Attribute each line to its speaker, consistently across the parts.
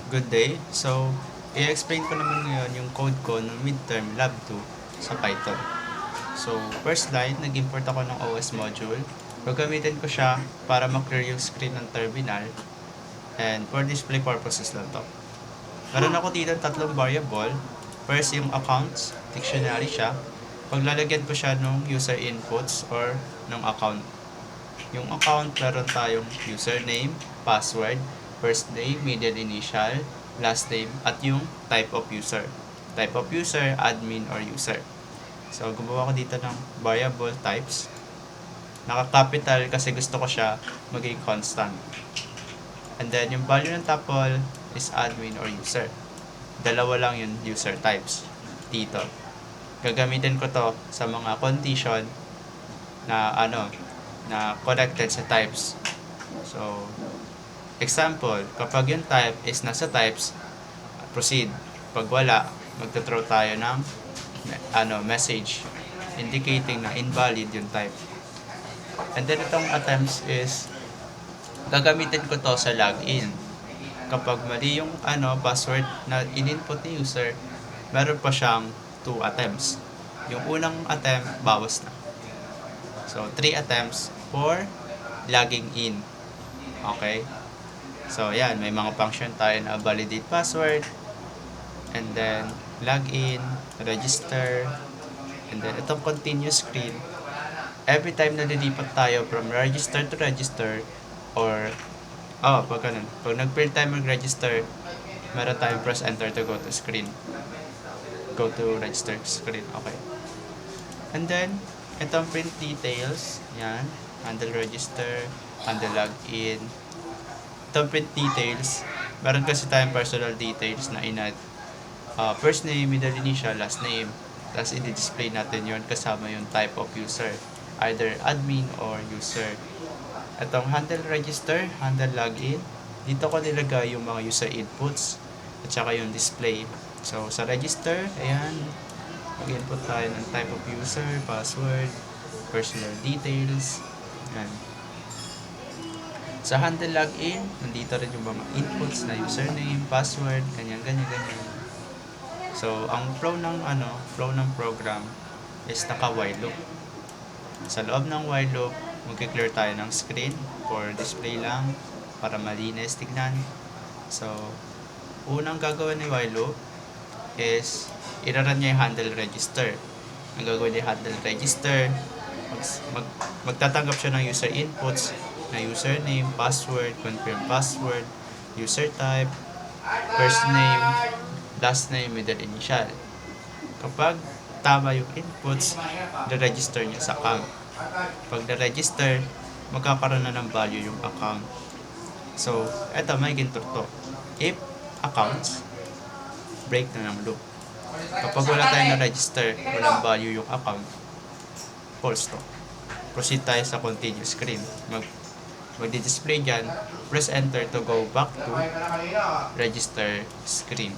Speaker 1: Good day. So, i-explain ko naman ngayon yung code ko ng midterm lab 2 sa Python. So, first line, nag-import ako ng OS module. Gagamitin ko siya para ma-clear yung screen ng terminal and for display purposes lang to. Meron ako dito tatlong variable. First, yung accounts, dictionary siya. Paglalagyan ko siya ng user inputs or ng account. Yung account, meron tayong username, password, first name, middle initial, last name, at yung type of user. Type of user, admin, or user. So, gumawa ko dito ng variable types. Naka-capital kasi gusto ko siya maging constant. And then, yung value ng tuple is admin or user. Dalawa lang yung user types dito. Gagamitin ko to sa mga condition na na connected sa types. So, example, kapag yung type is nasa types, proceed. Pag wala, magta-throw tayo ng message indicating na invalid yung type. And then itong attempts is gagamitin ko to sa login. Kapag mali yung password na in-input ni user, meron pa siyang 2 attempts. Yung unang attempt, bawas na. So, 3 attempts for logging in. Okay? So, yan. May mga function tayo na validate password. And then, login, register. And then, itong continue screen. Every time na lilipat tayo from register to register or pag nag-print tayo mag-register, meron tayong press enter to go to screen. Go to register screen. Okay. And then, itong print details, yan, handle register, handle login. Itong print details, meron kasi tayong personal details na inad. First name, middle initial, last name. Tapos i-display natin yon kasama yung type of user. Either admin or user. Itong handle register, handle login. Dito ko nilagay yung mga user inputs at saka yung display. So, sa register, ayan, mag-input tayo ng type of user, password, personal details. Ayan. Sa handle login, nandito rin yung mga inputs na username, password, ganyan. So, ang flow ng program is naka-while loop. Sa loob ng while loop, mag-clear tayo ng screen for display lang para malinis tignan. So, unang gagawin ni while loop is iraran niya yung handle register. Ang gagawin ni handle register, magtatanggap siya ng user inputs na username, password, confirm password, user type, first name, last name, middle initial. Kapag tama yung inputs, i-register niya sa account. Pag na-register, magkakaroon na ng value yung account. So, eto may ginto to. If accounts, break na ng loop. Kapag wala tayong na-register, walang value yung account, false to. Proceed tayo sa continue screen. Magdi-display dyan, press enter to go back to register screen.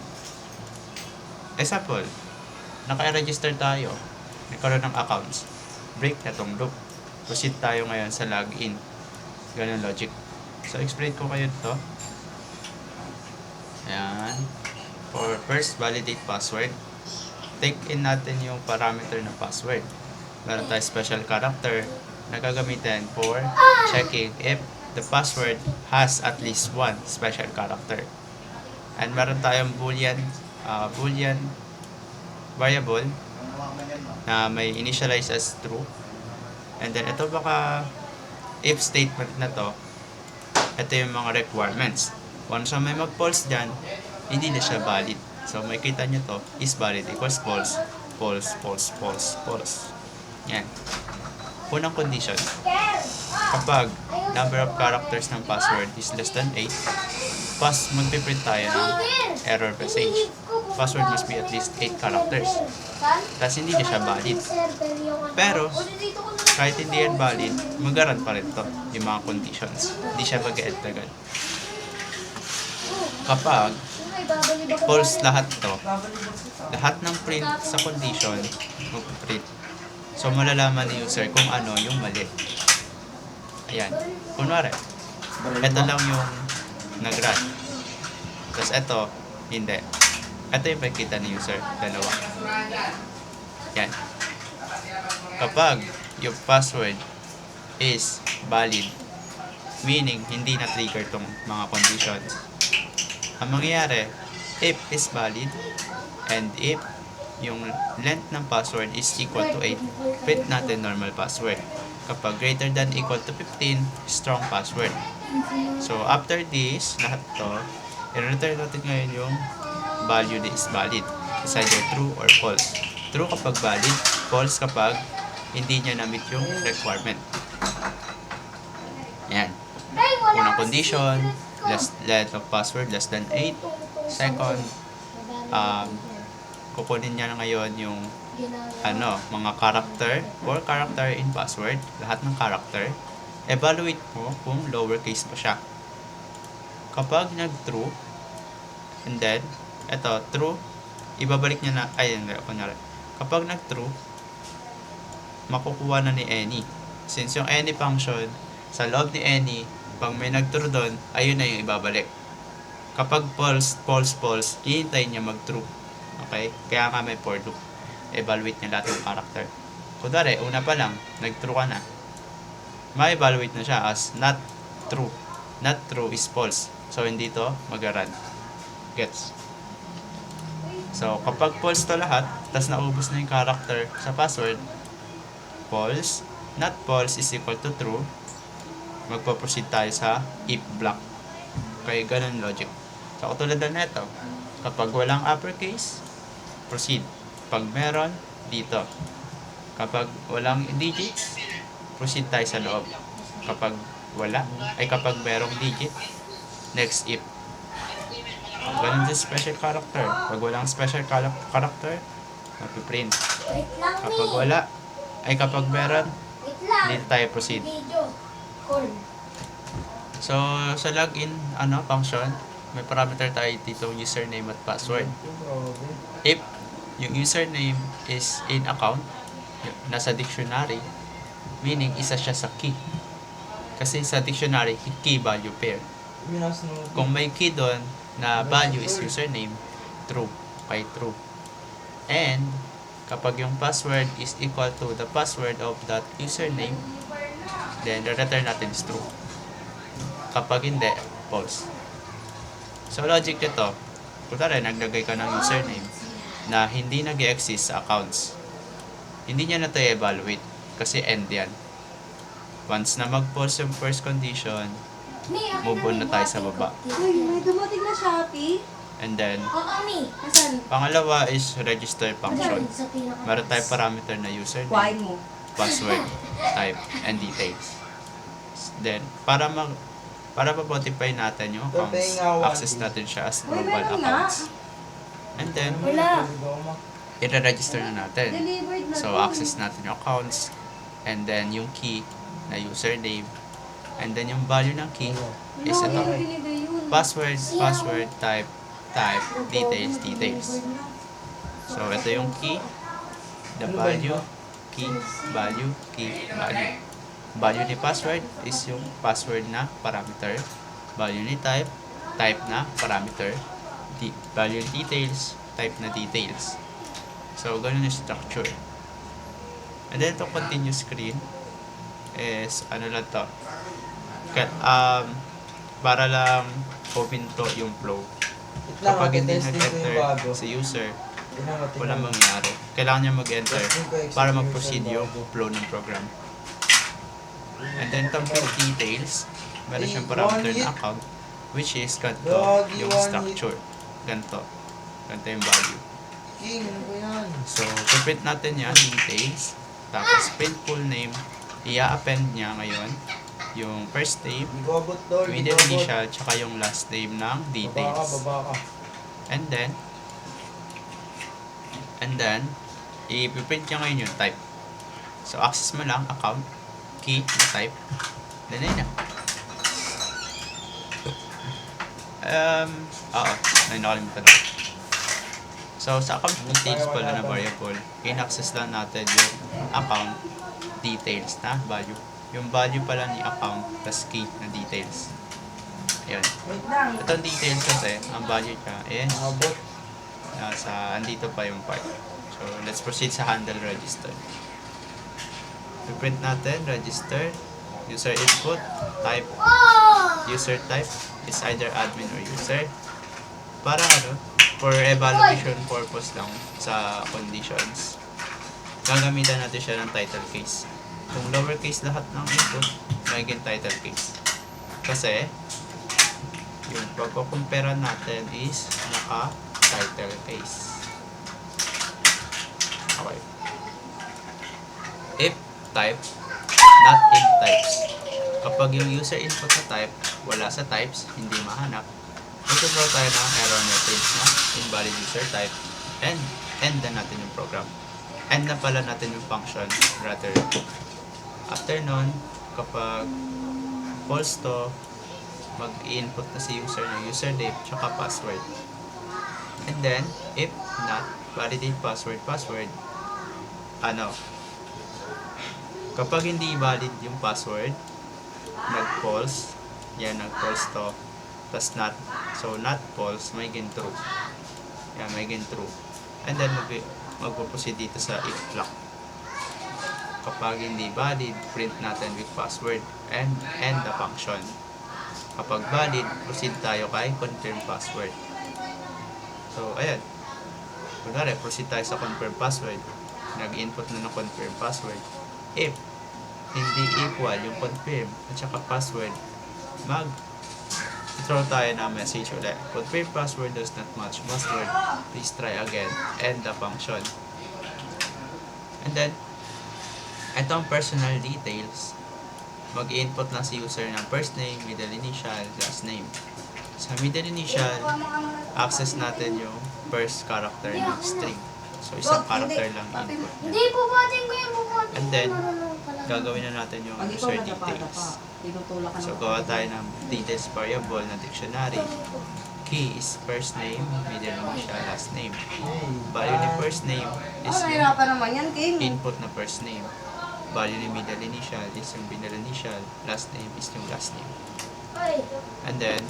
Speaker 1: Example, naka-register tayo, nagkaroon ng accounts, break na tong loop. Proceed tayo ngayon sa login. Ganun logic. So, explain ko kayo ito. Ayan. For first, validate password. Take in natin yung parameter ng password. Meron tayo special character na gagamitin for checking if the password has at least one special character. And meron tayong boolean variable na may initialize as true. And then ito baka if statement na to, ito yung mga requirements. Once may mag-false dyan, hindi na siya valid. So may kita nyo to is valid equals false, false, false, false, false. Yan. Unang condition, kapag number of characters ng password is less than 8, magpiprint tayo ng error message. Password must be at least 8 characters. Tapos hindi na siya valid. Pero, kahit hindi yan valid, mag-run pa rin to yung mga conditions. Hindi siya mag-end agad. Kapag false lahat to, lahat ng print sa condition, mag-print. So, malalaman ni user kung ano yung mali. Ayan. Kunwari, ito lang yung nag-run. Tapos ito, hindi. Ito yung makikita ni user, dalawa. Yan. Kapag yung password is valid, meaning hindi na-trigger tong mga conditions, ang mangyayari, if is valid, and if yung length ng password is equal to 8, print natin normal password. Kapag greater than equal to 15, strong password. So, after this, lahat to, i-return natin ngayon yung value that is valid. It's either true or false. True kapag valid, false kapag hindi niya na-meet yung requirement. Yan. Unang condition, length of password less than 8. Second, kukunin niya na ngayon yung mga character, 4 character in password, lahat ng character. Evaluate mo kung lowercase pa siya. Kapag nag-true, and then, eto, true, ibabalik niya na, kunyari, kapag nag-true, makukuha na ni any. Since yung any function, sa loob ni any, pag may nag-true doon, ayun na yung ibabalik. Kapag false, hihintayin niya mag-true. Okay? Kaya nga may for loop. Evaluate niya lahat ng character. Kunwari, una pa lang, nag-true ka na. Ma-evaluate na siya as not true. Not true is false. So, hindi to mag-run. Gets? So, kapag false to lahat, tas naubos na yung character sa password, false, not false is equal to true, magpo-proceed tayo sa if block. Okay, ganun logic. So, katulad na neto, kapag walang uppercase, proceed. Pag meron, dito. Kapag walang digits, proceed tayo sa loob. Kapag wala, kapag merong digit, next if. Ganun din special character. Pag walang special character, mapiprint. Kapag wala, kapag meron, dito tayo proceed. So, sa login function, may parameter tayo dito, username at password. If yung username is in account, nasa dictionary, meaning isa siya sa key. Kasi sa dictionary, key value pair. Kung may key doon na value is username, true. Okay, true. And kapag yung password is equal to the password of that username, then the return natin is true. Kapag hindi, false. So, logic nito, kunwari, naglagay ka ng username na hindi nag-exist sa accounts. Hindi niya na ito i-evaluate kasi end yan. Once na mag-false yung first condition, move on na tayo sa baba.
Speaker 2: Uy, may dumating na Shopee.
Speaker 1: And then,
Speaker 2: Asan?
Speaker 1: pangalawa is register function. Meron tayong parameter na
Speaker 2: Kuhain
Speaker 1: username,
Speaker 2: mo.
Speaker 1: password, type, and details. Then, para ma-modify natin yung accounts, access natin siya as
Speaker 2: Uy,
Speaker 1: global
Speaker 2: meron na.
Speaker 1: accounts. And then,
Speaker 2: Wala.
Speaker 1: i-register na natin.
Speaker 2: Delivered na.
Speaker 1: So, access natin yung accounts, and then yung key na username, and then yung value ng key is
Speaker 2: Wala,
Speaker 1: ito.
Speaker 2: yung binigay yun.
Speaker 1: Password, type, details. So, ito yung key, the value, key, value, key, value. Value ni password is yung password na parameter. Value ni type na parameter. Value details, type na details. So, ganun yung structure. And then, itong continue screen is, lang to. Para lang puminto yung flow. Kapag hindi nag-enter si user, walang mangyari. Kailangan niya mag-enter para mag-proceed yung flow ng program. And then, compute details, meron siyang parameter na account, which is ganito yung structure. Ganito yung value. So, print natin yan, details, tapos print full name, i-append niya ngayon yung first name, middle initial, tsaka yung last name ng details. And then, i-print niya ngayon yung type. So, access mo lang, account, key, na type, then ayun na. Nakalimutan na. So, sa account details pala na variable, in-access lang natin yung account details na value. Yung value pala ni account, plus key na details. Yan.
Speaker 3: Wait lang.
Speaker 1: Itong details kasi, ang value niya is
Speaker 3: Abot.
Speaker 1: andito pa yung part. So, let's proceed sa handle register. I-print natin, register, user input, type, user type is either admin or user. Para for evaluation purpose lang sa conditions. Gagamitan natin siya ng title case. Kung lowercase lahat ng input, magiging title case. Kasi, yung pagkukumpara natin is naka-title case. Okay. If type, not in types. Kapag yung user input na type, wala sa types, hindi mahanap, ito tayo ng error message na invalid user type and end na natin yung program. End na pala natin yung function rather. After nun, kapag false to, mag-input na si user ng username tsaka password. And then, if not, validate password, kapag hindi valid yung password, nag-false, nag-false to, tas not, so not false, magiging true. Yan, magiging true. And then, mag-proceed dito sa if block. Kapag hindi valid, print natin with password and end the function. Kapag valid, proceed tayo kay confirm password. So, ayan. Kunwari, proceed tayo sa confirm password. Nag-input na ng confirm password. If hindi equal yung confirm at saka password, throw tayo na message ulit. Confirm password does not match password. Please try again. End the function. And then, itong personal details, mag-input lang si user ng first name, middle initial, last name. Sa middle initial, access natin yung first character ng string. So, isang character lang input.
Speaker 2: Hindi, bubuhatin ko yung bubuhatin.
Speaker 1: And then, gagawin na natin yung
Speaker 3: Pag ikaw
Speaker 1: user
Speaker 3: nadapa-dapa,
Speaker 1: details.
Speaker 3: tinutulak ka
Speaker 1: So,
Speaker 3: ng
Speaker 1: gawa tayo ng details variable na dictionary. Key is first name, middle initial, last name. Value ni first name is yung
Speaker 2: Nahirapan naman yan, King.
Speaker 1: input na first name. Value ni middle initial is yung middle initial. Last name is yung last name. And then,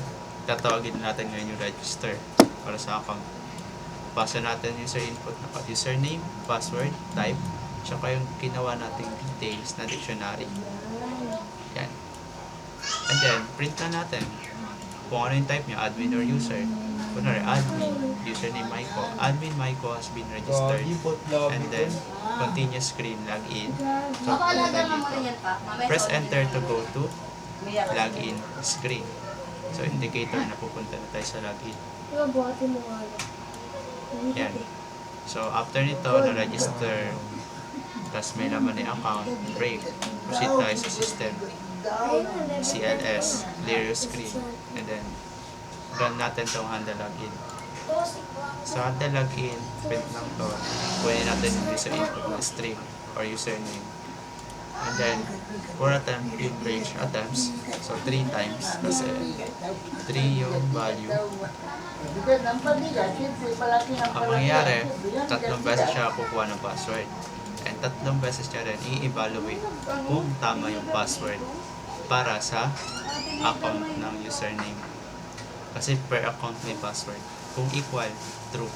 Speaker 1: tatawagin natin ngayon yung register para sa account. Pasa natin user input na username, password, type, tsaka yung ginawa nating details na dictionary. Yan. And then, print na natin kung ano yung type niya, admin or user. Kunwari, admin, username Maiko. Admin Maiko has been registered. And then, continuous screen login. So,
Speaker 2: Papalaga mo
Speaker 1: dito.
Speaker 2: muna yan pa. Mamaya
Speaker 1: Press
Speaker 2: sorry
Speaker 1: enter
Speaker 2: na.
Speaker 1: to go to
Speaker 3: Umiyak ka.
Speaker 1: login screen. So, indicator na pupunta na tayo sa login.
Speaker 2: Bubuhatin mo nga.
Speaker 1: Yan. So, after nito, na-register, tapos may laman na yung account, break, proceed tayo sa system, CLS, clear your screen, and then, run natin itong handle login. Sa handle login, print lang to, kunin natin yung user input na string or username. And then, 4 attempt in range attempts, so 3 times, kasi 3 yung value. Ang mangyayari, 3 beses siya kukuha ng password. And 3 beses niya rin i-evaluate kung tama yung password para sa account ng username. Kasi per account may password. Kung equal, true.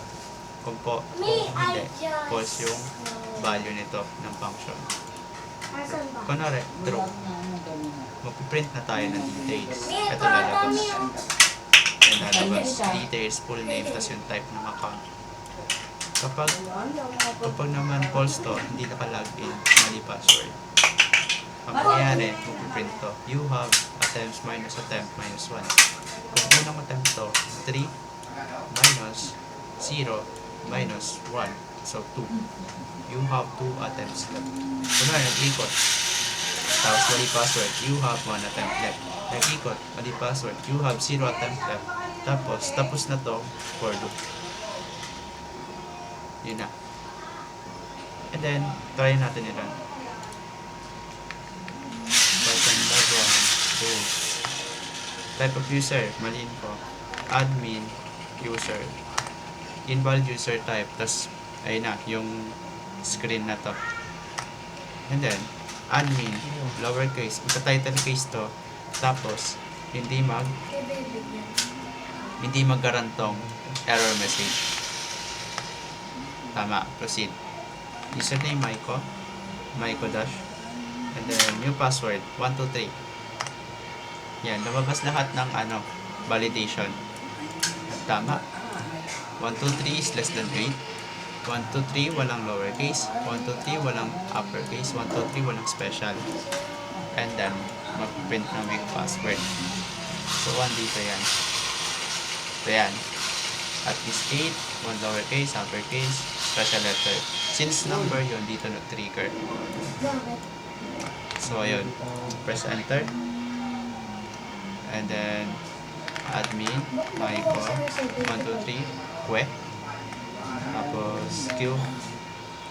Speaker 1: Kung hindi, false yung value nito ng function. Kunwari, true. Mag-print na tayo ng details. Ito lalabas. Yan lalabas. Details, full name, tas yung type ng account. Kapag naman false to, hindi naka-login, mali password. Ang mangyayari, mag-print to. You have attempts minus attempt minus 1. Kung unang attempt to, 3 minus 0 minus 1. So, 2. You have 2 attempts left. Kunwari, nag-ikot. Tapos, mali password. You have 1 attempt left. Nag-ikot. Mali password. You have 0 attempt left. Tapos na to for loop. Yun na. And then, try natin yun. Button log 1. Go. Type of user. Maliin ko. Admin. User. Invalid user type. Tapos, ayun na, yung screen na to. And then, admin, lowercase, magka-title case to, tapos, hindi hindi maggarantong error message. Tama, proceed. Username Maiko Dash. And then new password, 123. Yan, lumabas lahat ng validation. Tama. 123 is less than 8. 123 walang lowercase. 123 walang uppercase. 123 walang special. And then, mag-print ng weak password. So, 1 dito yan. So, yan. At least 8, 1 lowercase, uppercase, special letter. Since number yun, dito nag-trigger.
Speaker 2: Bakit?
Speaker 1: So, ayun. Press enter. And then, admin, Maiko, 123, we. Tapos, Q.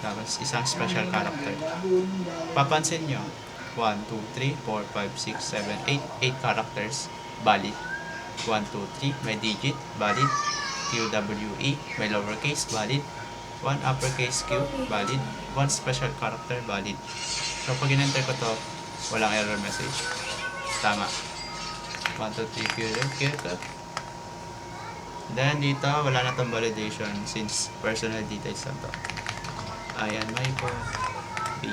Speaker 1: Tapos, isang special character. Papansin nyo, 1, 2, 3, 4, 5, 6, 7, 8. 8 characters, valid. 1, 2, 3, may digit, valid. QWE, may lowercase, valid. 1 uppercase Q, valid. 1 special character, valid. So, pag in-enter ko to, walang error message. Tama. 1, 2, 3, Q. Then, dito, wala na tong validation since personal details na to. Ayan, Maiko. B.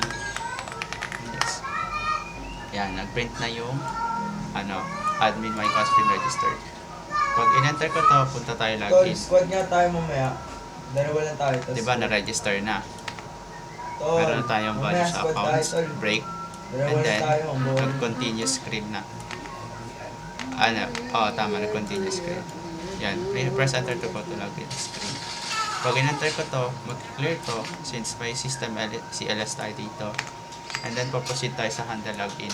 Speaker 1: Yes. Yan, nag-print na yung admin Maiko has been registered. Pag in-enter ko to, punta tayo
Speaker 4: Tol,
Speaker 1: login.
Speaker 4: squad nga tayo mamaya. Dalawa lang tayo. tas
Speaker 1: Diba,
Speaker 4: squad.
Speaker 1: na-register na.
Speaker 4: Tol,
Speaker 1: Meron na tayong
Speaker 4: mamaya
Speaker 1: value sa
Speaker 4: squad tayo,
Speaker 1: accounts,
Speaker 4: tol.
Speaker 1: break,
Speaker 4: Dalawa
Speaker 1: and
Speaker 4: lang
Speaker 1: then,
Speaker 4: tayo, ang boring.
Speaker 1: nag-continue screen na. Tama, nag-continue screen. Yan, press enter to go to login screen. Pag in-enter ko to, mag-clear to since may system CLS tayo dito. And then, paproceed tayo sa handle login.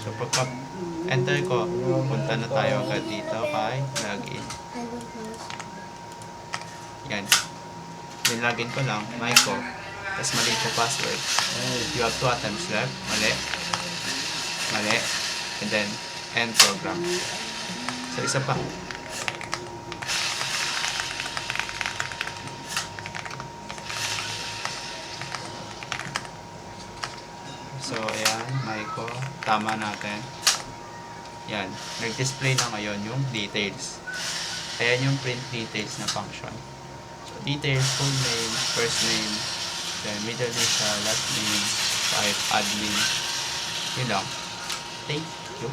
Speaker 1: So, pagka-enter ko, punta na tayo agad dito kay login.
Speaker 2: I don't know.
Speaker 1: Yan. Nilagin ko lang, Maiko. Tapos mali ko password. You have 2 attempts left. Mali. Mali. And then, end program. So, isa pa. So, ayan, Maiko. Tama natin. Yan. Nag-display na ngayon yung details. Ayan yung print details na function. So, details, full name, first name, then middle initial, last name, type, admin. Yun lang. Thank you.